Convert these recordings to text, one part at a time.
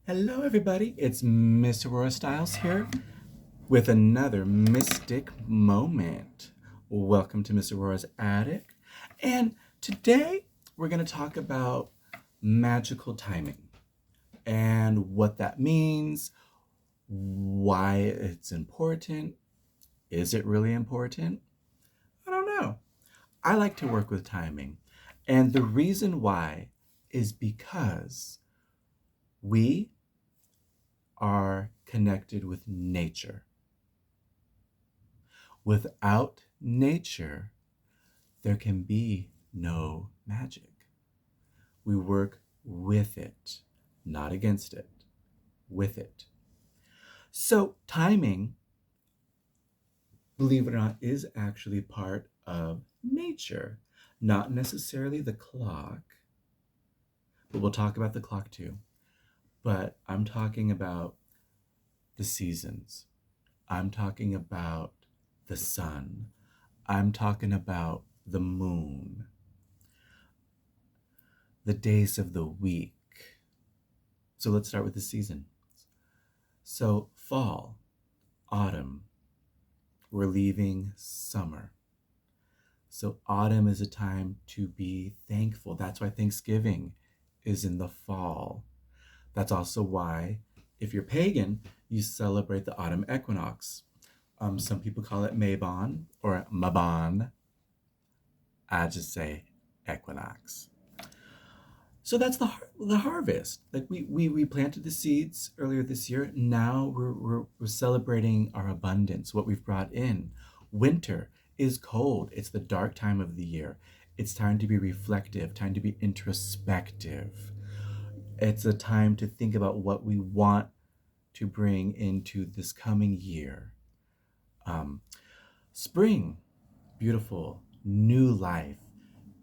Hello, everybody. It's Mz Aurora Styles here with another mystic moment. Welcome to Mz Aurora's Attic. And today we're going to talk about magical timing and what that means, why it's important. Is it really important? I don't know. I like to work with timing. And the reason why is because we are connected with nature. Without nature, there can be no magic. We work with it, not against it, with it. So, timing, believe it or not, is actually part of nature, not necessarily the clock, but we'll talk about the clock too. But I'm talking about the seasons. I'm talking about the sun. I'm talking about the moon, the days of the week. So let's start with the season. So, fall, autumn, we're leaving summer. So, autumn is a time to be thankful. That's why Thanksgiving is in the fall. That's also why, if you're pagan, you celebrate the autumn equinox. Some people call it Mabon or Mabon. I just say equinox. So that's the harvest. Like we planted the seeds earlier this year. Now we're celebrating our abundance, what we've brought in. Winter is cold. It's the dark time of the year. It's time to be reflective, time to be introspective. It's a time to think about what we want to bring into this coming year. Um, Spring, beautiful, new life,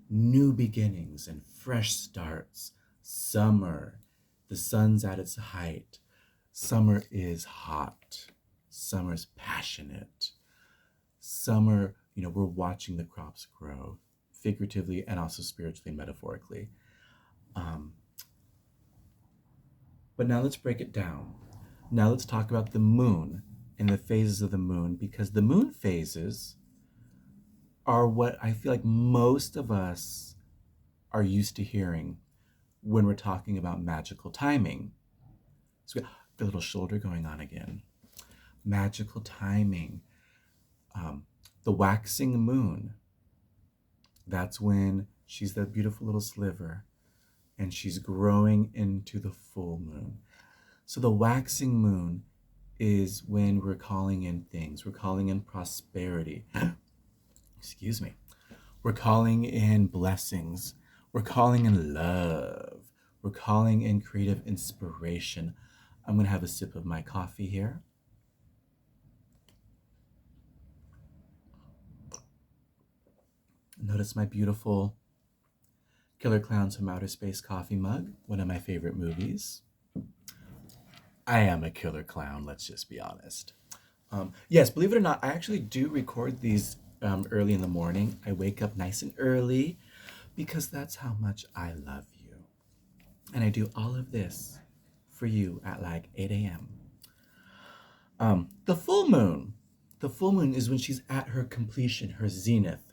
new beginnings and fresh starts. Summer, the sun's at its height. Summer is hot. Summer's passionate. Summer, we're watching the crops grow, figuratively and also spiritually and metaphorically. Um, but now let's break it down. Now let's talk about the moon and the phases of the moon, because the moon phases are what I feel like most of us are used to hearing when we're talking about magical timing. So we got the little shoulder going on again. Magical timing. The waxing moon. That's when she's that beautiful little sliver and she's growing into the full moon. So the waxing moon is when we're calling in things. We're calling in prosperity. Excuse me. We're calling in blessings. We're calling in love. We're calling in creative inspiration. I'm going to have a sip of my coffee here. Notice my beautiful Killer Clowns from Outer Space coffee mug, one of my favorite movies. I am a killer clown, let's just be honest. Yes, believe it or not, I actually do record these early in the morning. I wake up nice and early because that's how much I love you. And I do all of this for you at like 8 a.m. The full moon. The full moon is when she's at her completion, her zenith.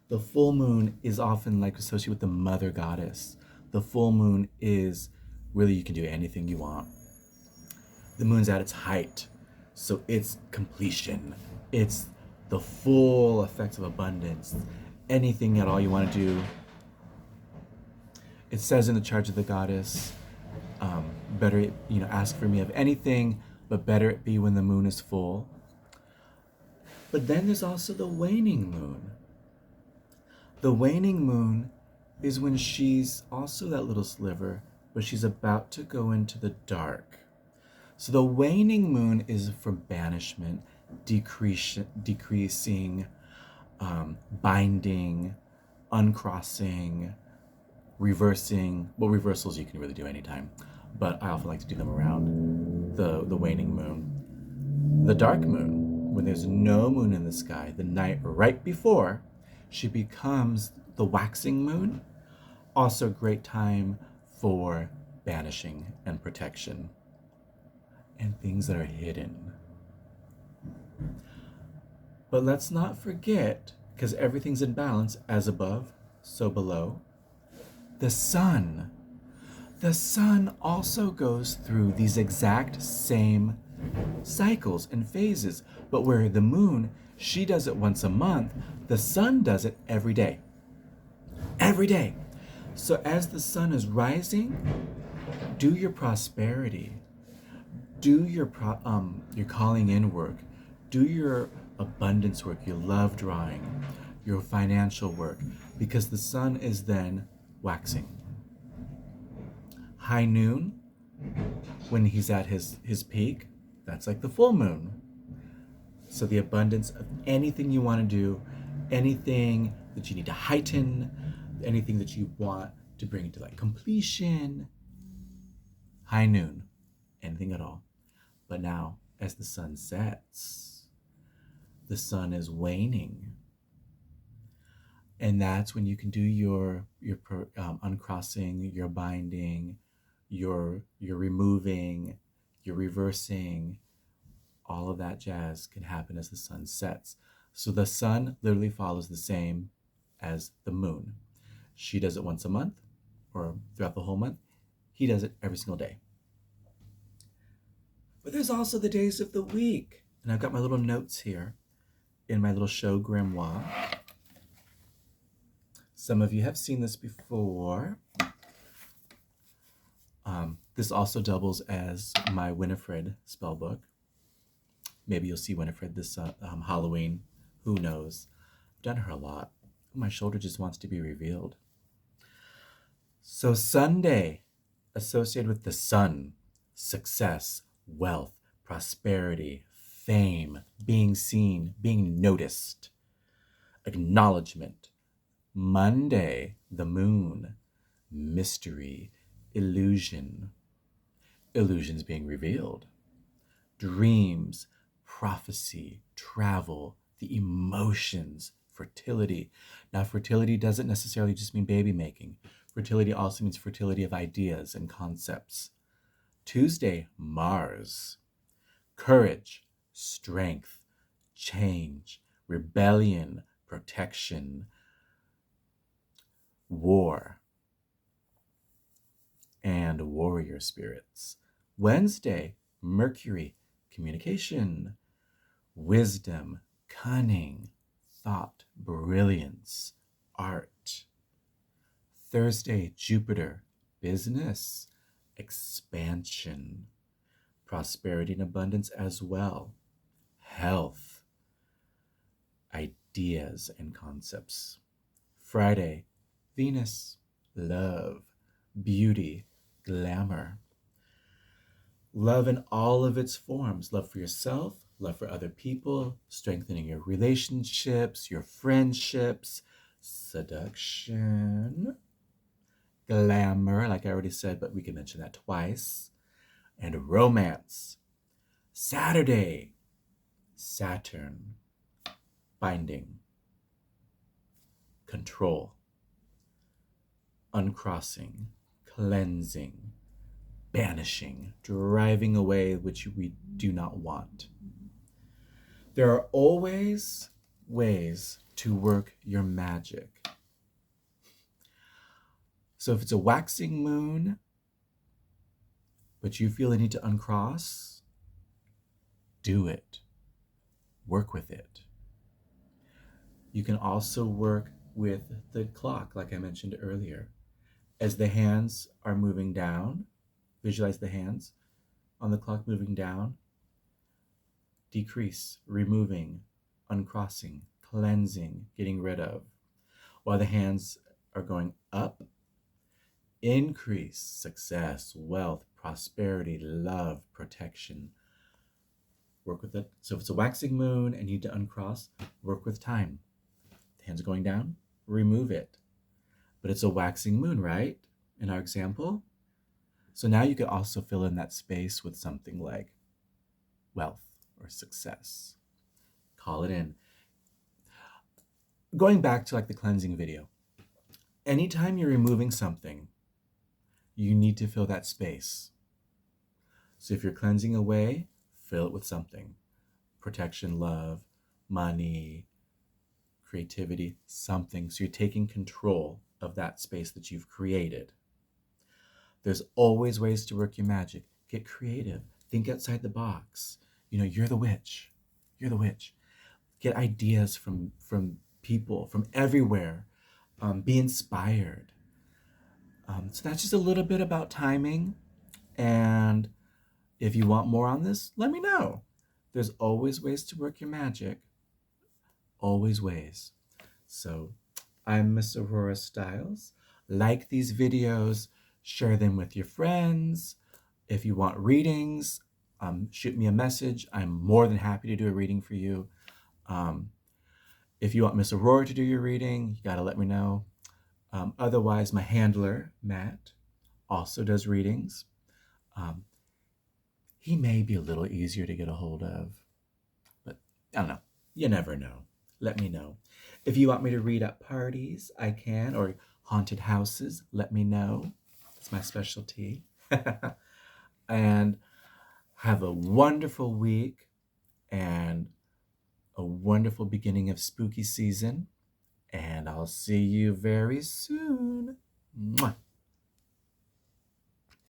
The full moon is often like associated with the mother goddess. The full moon is really you can do anything you want. The moon's at its height, so it's completion. It's the full effects of abundance. Anything at all you want to do. It says in the charge of the goddess, better, ask for me of anything, but better it be when the moon is full. But then there's also the waning moon. The waning moon is when she's also that little sliver, but she's about to go into the dark. So the waning moon is for banishment, decreasing, binding, uncrossing, reversing. Well, reversals you can really do anytime, but I often like to do them around the waning moon. The dark moon, when there's no moon in the sky, the night right before, she becomes the waxing moon. Also a great time for banishing and protection. and things that are hidden. But let's not forget, because everything's in balance, as above, so below, the sun. The sun also goes through these exact same cycles and phases, but where the moon, she does it once a month, the sun does it every day. Every day. So as the sun is rising, do your prosperity, do your calling in work, do your abundance work, your love drawing, your financial work, because the sun is then waxing. High noon, when he's at his peak, that's like the full moon. So the abundance of anything you want to do, anything that you need to heighten, anything that you want to bring to like completion, high noon, anything at all. But now, as the sun sets, the sun is waning. And that's when you can do your uncrossing, your binding, your removing, your reversing. All of that jazz can happen as the sun sets. So the sun literally follows the same as the moon. She does it once a month or throughout the whole month. He does it every single day. But there's also the days of the week. And I've got my little notes here in my little show grimoire. Some of you have seen this before. This also doubles as my Winifred spell book. Maybe you'll see Winifred this Halloween. Who knows? I've done her a lot. My shoulder just wants to be revealed. So Sunday, associated with the sun, success, wealth, prosperity, fame, being seen, being noticed, acknowledgement. Monday, the moon, mystery, illusion, illusions being revealed, dreams, prophecy, travel, the emotions, fertility. Now, fertility doesn't necessarily just mean baby making. Fertility also means fertility of ideas and concepts. Tuesday, Mars, courage, strength, change, rebellion, protection, war, and warrior spirits. Wednesday, Mercury, communication, wisdom, cunning, thought, brilliance, art. Thursday, Jupiter, business, expansion, prosperity and abundance as well, health, ideas and concepts. Friday, Venus, love, beauty, glamour. Love in all of its forms. Love for yourself, love for other people, strengthening your relationships, your friendships, seduction, glamour, like I already said, but we can mention that twice, and romance. Saturday, Saturn, binding, control, uncrossing, cleansing, banishing, driving away which we do not want. There are always ways to work your magic. So if it's a waxing moon, but you feel the need to uncross, do it. Work with it. You can also work with the clock, like I mentioned earlier. As the hands are moving down, visualize the hands on the clock moving down, decrease, removing, uncrossing, cleansing, getting rid of. While the hands are going up, increase, success, wealth, prosperity, love, protection. Work with it. So if it's a waxing moon and you need to uncross, work with time. The hands are going down, remove it. But it's a waxing moon, right? In our example. So now you could also fill in that space with something like wealth or success. Call it in. Going back to like the cleansing video, anytime you're removing something, you need to fill that space. So if you're cleansing away, fill it with something. Protection, love, money, creativity, something. So you're taking control of that space that you've created. There's always ways to work your magic. Get creative. Think outside the box. You're the witch. You're the witch. Get ideas from people from everywhere. Be inspired. So that's just a little bit about timing. And if you want more on this, let me know. There's always ways to work your magic. Always ways. So I'm Mz Aurora Styles. Like these videos, share them with your friends. If you want readings, shoot me a message. I'm more than happy to do a reading for you. If you want Mz Aurora to do your reading, you gotta let me know. Otherwise, my handler, Matt, also does readings. He may be a little easier to get a hold of, but I don't know. You never know. Let me know. If you want me to read at parties, I can, or haunted houses, let me know. It's my specialty. And have a wonderful week and a wonderful beginning of spooky season. And I'll see you very soon. Mwah.